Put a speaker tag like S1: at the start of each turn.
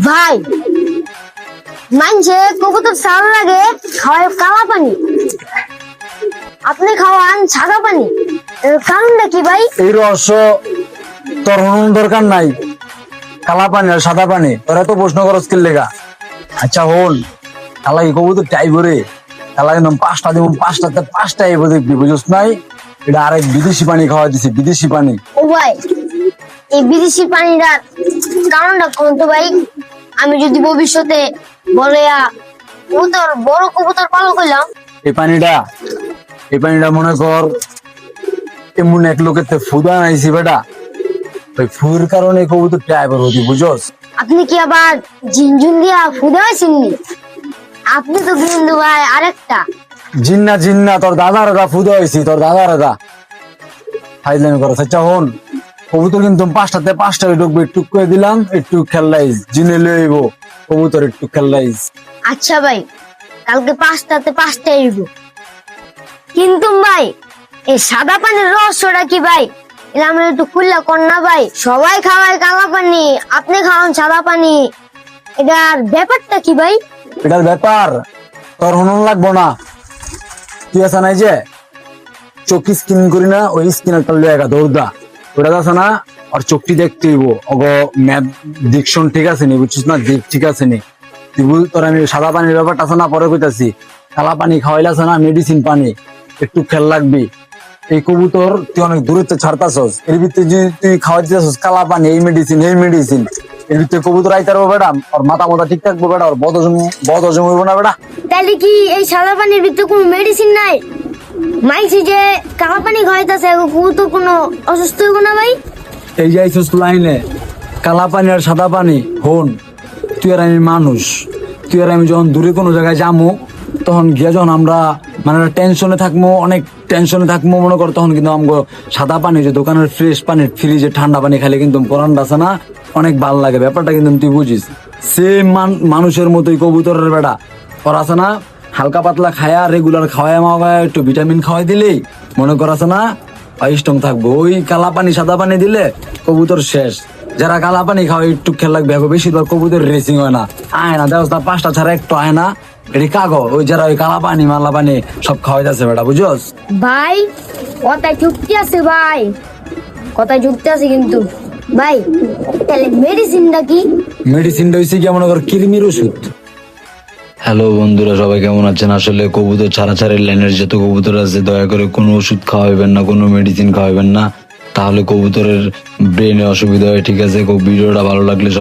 S1: ভাই মানছে কবুতর সার লাগে খাওয়ায় কালা পানি, আপনি খাওয়ান সাদা পানি, এর কারণটা কি ভাই?
S2: এই রহস্য তোর হনুন দরকার নাই। কালা পানি আর সাদা পানি তোরা তো প্রশ্ন করস কি লেগা? আচ্ছা হন, কালা কি কবুতর টাইব রে? কালা একদম 5টা দিব, 5টাতে 5টা এব দেখবি, বুঝছ নাই? এটা আরেক বিদেশি পানি খাওয়া দিছি, বিদেশি পানি।
S1: ও ভাই, এই বিদেশি পানিটার কারণটা কোন তো ভাই? আমি যদি ভবিষ্যতে বলে কবুতর বড় কবুতর পালন করলাম।
S2: এই পানিটা মনে কর এমন এক লোকের ফুদা নাইছি বেটা, ওই ফুর কারণে কবুতর টাইব হতি, বুঝছ?
S1: আপনি কি আবার ঝিনঝুন দিয়া ফুদা হয়েছেননি? আপনি তো কিন্তু ভাই আরেকটা।
S2: জিন্না তোর দাদার গা ফুদা হয়েছি, তোর দাদার গা ফাইজলামি করো। আচ্ছা হন, কবুতর কিন্তু 5টাতে 5টায় ঢুকবে, একটু করে দিলাম, একটু খেললাইস, জিনে লইব কবুতর, একটু খেললাইস।
S1: আচ্ছা ভাই, কালকে 5টাতে 5টায় আইব। কিন্তু ভাই এই সাদা পানির রহস্যটা কি ভাই? এটা আমরা একটু খুললা কর না ভাই। সবাই খাওয়ায় কালা পানি, আপনি খাওয়ান সাদা পানি, এটার ব্যাপারটা কি ভাই?
S2: এটার ব্যাপার তোর হনুন লাগবো না। তুই আছে নাই যে চোখ স্কিন করি না, ওই স্কিন একটা লেগা দৌড়দা ওটা আছে না, আর চোখটি দেখতে হইব, অগ ম্যাথ ডিকশন ঠিক আছে নি, বুঝছিস না? দিক ঠিক আছে নি? তুই বুঝ, তোর আমি সাদা পানির ব্যাপারটা আছে না পরে কইতাছি। কালা পানি খাওয়াইলে আছে না মেডিসিন পানি, একটু খেয়াল রাখবি। এই কবুতর তুই অনেক দূরত্বে ছাড়তাছস, এর ভিতরে যদি তুই খাওয়া দিতেছস কালা পানি, এই মেডিসিন এর ভিতরে কবুতর আইতে পারবো বেটা, ওর মাথা ঠিক থাকবো বেটা, ওর বদ হজম হইব না বেটা।
S1: তাহলে কি এই সাদা পানির ভিতরে কোনো মেডিসিন নাই? মাইছি যে কালা পানি খাওয়াইতেছে তো কোনো অসুস্থ হইব না ভাই?
S2: এই যে আইসস লাইনে কালা পানি আর সাদা পানি, হন তুই আর আমি মানুষ, তুই আর আমি যখন দূরে কোনো জায়গায় যাবো, তখন গিয়া যখন আমরা মানে টেনশনে থাকবো, অনেক টেনশনে থাকবো মনে কর, তখন কিন্তু আমগো সাদা পানি যে দোকানের ফ্রেশ পানি, ফ্রিজে ঠান্ডা পানি খাইলে কিন্তু পরানটা আছে না অনেক ভাল লাগে। ব্যাপারটা কিন্তু তুই বুঝিস, সেম মানুষের মতোই কবুতরের বেটা ওর আছে না, হালকা পাতলা খায়া রেগুলার খাওয়ায় একটু ভিটামিন খাওয়াই দিলেই মনে কর আছে না স্ট্রং থাকবো। ওই কালা পানি সাদা পানি দিলে কবুতর শেষ। যারা কালা পানি খাওয়াই একটু খেয়াল রাখবে, বেশিরভাগ কবুতর রেসিং হয় না, আয় না দেওয়া 5টা ছাড়া একটু আয় না, এটি কাগো ওই যারা ওই কালা পানি মালা পানি সব খাওয়াই যাচ্ছে বেটা, বুঝছস?
S1: ভাই কথায় যুক্তি আছে ভাই, কথায় যুক্তি আছে কিন্তু ভাই। তাহলে মেডিসিনটা কি?
S2: মেডিসিনটা হয়েছে কি মনে কর কৃমির ওষুধ।
S3: হ্যালো বন্ধুরা, সবাই কেমন আছেন? আসলে কবুতর ছাড়াছাড়ির লাইনের যত কবুতর আছে দয়া করে কোনো ওষুধ খাওয়াবেন না, কোনো মেডিসিন খাওয়াবেন না, তাহলে কবুতরের ব্রেনে অসুবিধা হয়, ঠিক আছে? ভিডিওটা ভালো লাগলে